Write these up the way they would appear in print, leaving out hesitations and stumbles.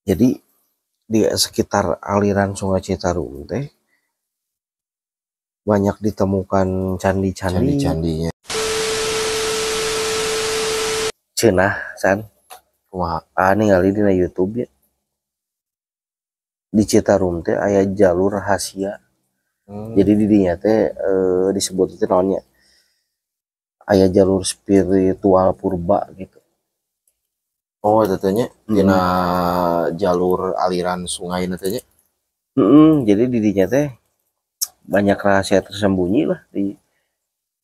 Jadi di sekitar aliran Sungai Citarum teh banyak ditemukan candi-candi. Candi-candinya. Cenah san. Wah, ningali dina YouTube ya. Di Citarum teh aya jalur rahasia. Jadi di dinya teh disebut itu namanya aya jalur spiritual purba gitu. oh tetenya dina jalur aliran sungai nantinya. Jadi di dinya teh banyak rahasia tersembunyi lah di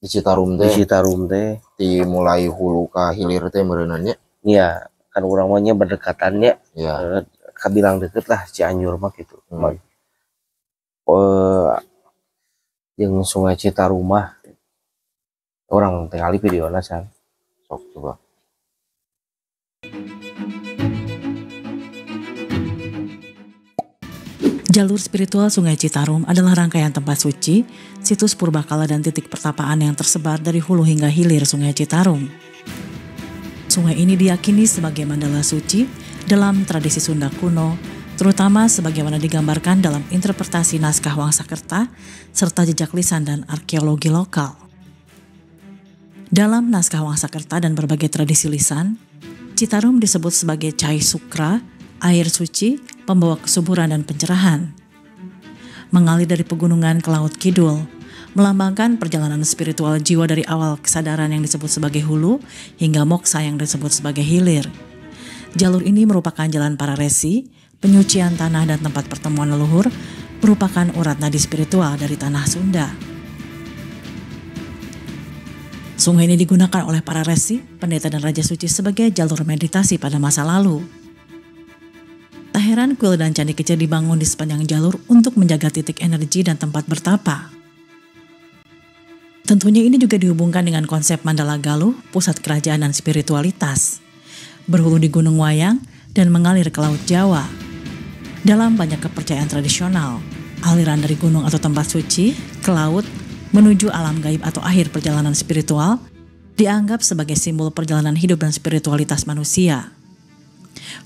Citarum di teh. Citarum teh. Di mulai hulu ka hilir teh meureunannya. Iya, kan urang mah nya berdekatannya. Ya. Kabilang deket lah Cianjur mah gitu. Yang Sungai Citarum mah orang tinggali videona san. Sok coba. Jalur spiritual Sungai Citarum adalah rangkaian tempat suci, situs purbakala dan titik pertapaan yang tersebar dari hulu hingga hilir Sungai Citarum. Sungai ini diyakini sebagai mandala suci dalam tradisi Sunda kuno, terutama sebagaimana digambarkan dalam interpretasi naskah Wangsakerta serta jejak lisan dan arkeologi lokal. Dalam naskah Wangsakerta dan berbagai tradisi lisan, Citarum disebut sebagai Cai Sukra, air suci, pembawa kesuburan dan pencerahan. Mengalir dari pegunungan ke laut kidul, melambangkan perjalanan spiritual jiwa dari awal kesadaran yang disebut sebagai hulu hingga moksa yang disebut sebagai hilir. Jalur ini merupakan jalan para resi, penyucian tanah dan tempat pertemuan leluhur, merupakan urat nadi spiritual dari tanah Sunda. Sungai ini digunakan oleh para resi, pendeta dan raja suci sebagai jalur meditasi pada masa lalu. Tak heran kuil dan candi kecil dibangun di sepanjang jalur untuk menjaga titik energi dan tempat bertapa. Tentunya ini juga dihubungkan dengan konsep Mandala Galuh, pusat kerajaan dan spiritualitas, berhulu di Gunung Wayang dan mengalir ke Laut Jawa. Dalam banyak kepercayaan tradisional, aliran dari gunung atau tempat suci ke laut menuju alam gaib atau akhir perjalanan spiritual dianggap sebagai simbol perjalanan hidup dan spiritualitas manusia.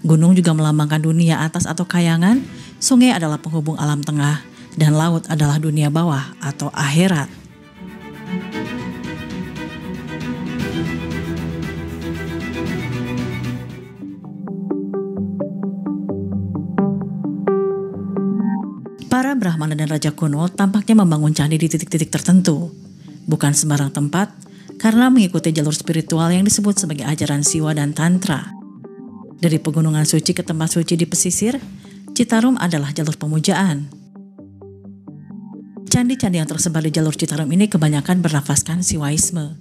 Gunung juga melambangkan dunia atas atau kayangan, sungai adalah penghubung alam tengah, dan laut adalah dunia bawah atau akhirat. Para Brahmana dan Raja kuno tampaknya membangun candi di titik-titik tertentu, bukan sembarang tempat, karena mengikuti jalur spiritual yang disebut sebagai ajaran Siwa dan Tantra. Dari pegunungan suci ke tempat suci di pesisir, Citarum adalah jalur pemujaan. Candi-candi yang tersebar di jalur Citarum ini kebanyakan bernafaskan Siwaisme,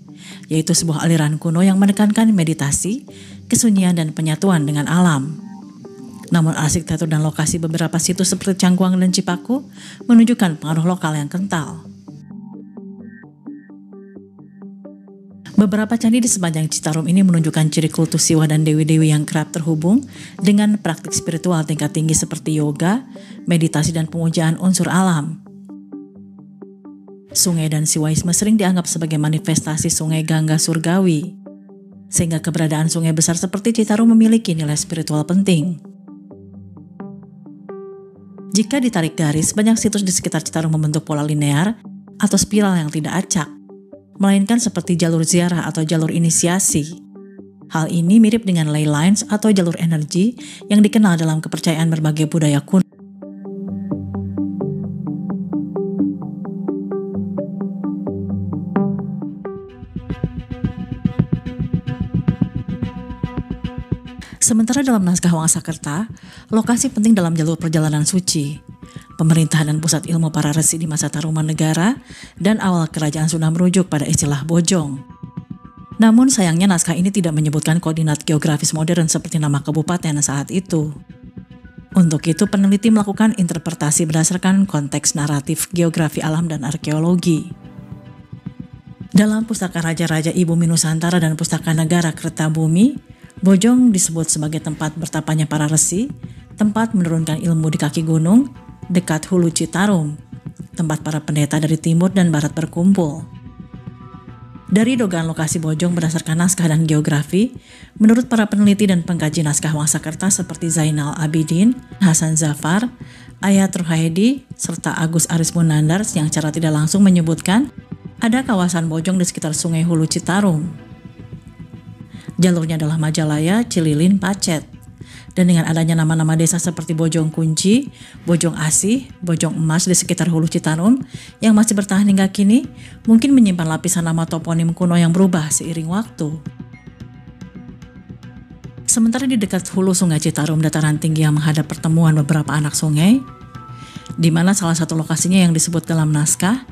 yaitu sebuah aliran kuno yang menekankan meditasi, kesunyian dan penyatuan dengan alam. Namun arsitektur dan lokasi beberapa situs seperti Cangkuang dan Cipaku menunjukkan pengaruh lokal yang kental. Beberapa candi di sepanjang Citarum ini menunjukkan ciri kultus siwa dan dewi-dewi yang kerap terhubung dengan praktik spiritual tingkat tinggi seperti yoga, meditasi dan pemujaan unsur alam. Sungai dan Siwaisme sering dianggap sebagai manifestasi sungai Gangga surgawi, sehingga keberadaan sungai besar seperti Citarum memiliki nilai spiritual penting. Jika ditarik garis, banyak situs di sekitar Citarum membentuk pola linear atau spiral yang tidak acak, melainkan seperti jalur ziarah atau jalur inisiasi. Hal ini mirip dengan ley lines atau jalur energi yang dikenal dalam kepercayaan berbagai budaya kuno. Sementara dalam naskah Wangsakerta, lokasi penting dalam jalur perjalanan suci, pemerintahan dan pusat ilmu para resi di masa Tarumanegara, dan awal kerajaan Sunda merujuk pada istilah Bojong. Namun sayangnya naskah ini tidak menyebutkan koordinat geografis modern seperti nama kabupaten saat itu. Untuk itu peneliti melakukan interpretasi berdasarkan konteks naratif geografi alam dan arkeologi. Dalam Pustaka Raja-Raja Ibu Minusantara dan Pustaka Negara Kertabumi, Bojong disebut sebagai tempat bertapanya para resi, tempat menurunkan ilmu di kaki gunung, dekat hulu Citarum, tempat para pendeta dari timur dan barat berkumpul. Dari dugaan lokasi Bojong berdasarkan naskah dan geografi, menurut para peneliti dan pengkaji naskah Wangsakerta seperti Zainal Abidin, Hasan Zafar, Ayat Ruhaidi, serta Agus Aris Munandar yang secara tidak langsung menyebutkan ada kawasan Bojong di sekitar Sungai Hulu Citarum. Jalurnya adalah Majalaya, Cililin, Pacet. Dan dengan adanya nama-nama desa seperti Bojong Kunci, Bojong Asih, Bojong Emas di sekitar Hulu Citarum yang masih bertahan hingga kini, mungkin menyimpan lapisan nama toponim kuno yang berubah seiring waktu. Sementara di dekat hulu Sungai Citarum dataran tinggi yang menghadap pertemuan beberapa anak sungai, di mana salah satu lokasinya yang disebut dalam naskah,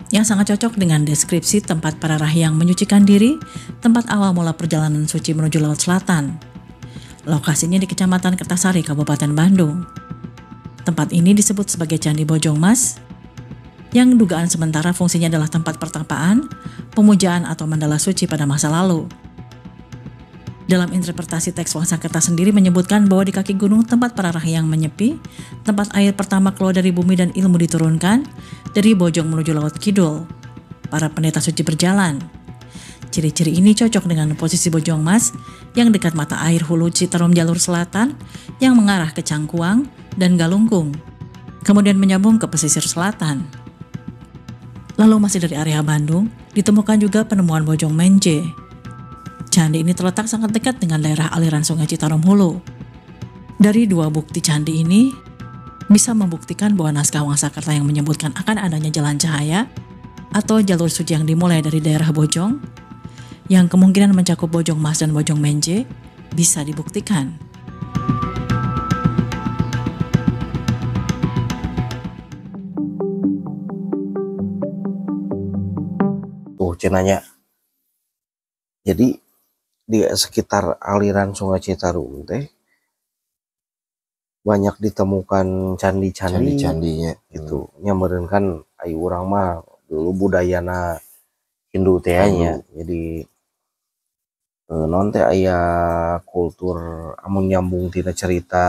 yang sangat cocok dengan deskripsi tempat para rahyang menyucikan diri, tempat awal mula perjalanan suci menuju Laut Selatan. Lokasinya di Kecamatan Kertasari, Kabupaten Bandung. Tempat ini disebut sebagai Candi Bojong Mas, yang dugaan sementara fungsinya adalah tempat pertapaan, pemujaan atau mandala suci pada masa lalu. Dalam interpretasi teks Wangsakerta sendiri menyebutkan bahwa di kaki gunung tempat para rahyang menyepi, tempat air pertama keluar dari bumi dan ilmu diturunkan, dari Bojong menuju Laut Kidul. Para pendeta suci berjalan. Ciri-ciri ini cocok dengan posisi Bojong Mas yang dekat mata air hulu Citarum jalur selatan yang mengarah ke Cangkuang dan Galunggung, kemudian menyambung ke pesisir selatan. Lalu masih dari area Bandung, ditemukan juga penemuan Bojong Menje. Candi ini terletak sangat dekat dengan daerah aliran Sungai Citarum Hulu. Dari dua bukti candi ini, bisa membuktikan bahwa naskah Wangsakerta yang menyebutkan akan adanya jalan cahaya atau jalur suci yang dimulai dari daerah Bojong, yang kemungkinan mencakup Bojong Mas dan Bojong Menje, bisa dibuktikan. Tuh cenanya. Jadi di sekitar aliran Sungai Citarum teh banyak ditemukan candi-candi Candi-candinya. gitu. Nyameureun kan ayu urang mah dulu budayana Hindu teh nya. Jadi non teh aya kultur amun nyambung tina cerita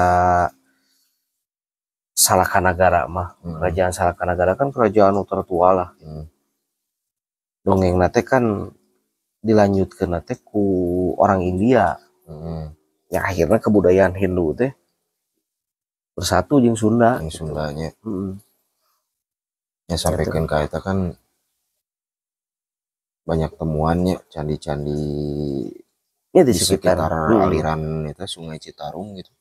Salakanagara mah. Kerajaan Salakanagara kan kerajaan tertua lah. Dongeng nate kan dilanjutkeun teh ku orang India. Ya akhirnya kebudayaan Hindu teh bersatu jeung Sunda. Yang Sundanya. Ya Gitu. sampaikan ka eta kan banyak temuannya candi-candi Ya di di sekitar sekitar aliran itu Sungai Citarum gitu.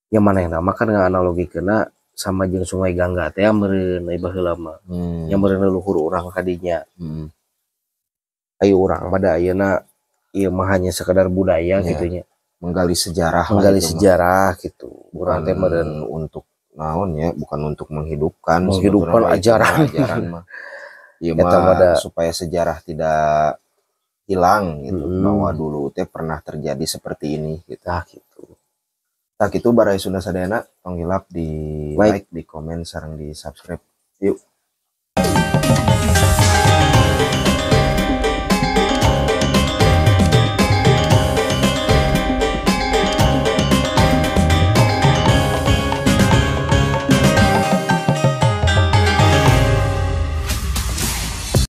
yang mana yang nama kan dengan analogi kena sama jeung Sungai Gangga teh meureun ai baheula mah. Yang meureun leluhur urang kadinya. Ayo urang pada ayeuna ieu mah hanya sekedar budaya gitu nya. Menggali sejarah. Menggali sejarah gitu. Urang teh meureun untuk naon ya, bukan untuk menghidupkan ajaran mah. Ya mah supaya sejarah tidak hilang gitu, bahwa dulu teh pernah terjadi seperti ini gitu. Tak itu barai Sunda Sadayana tong hilap di like, di komen, sareng di subscribe. Yuk.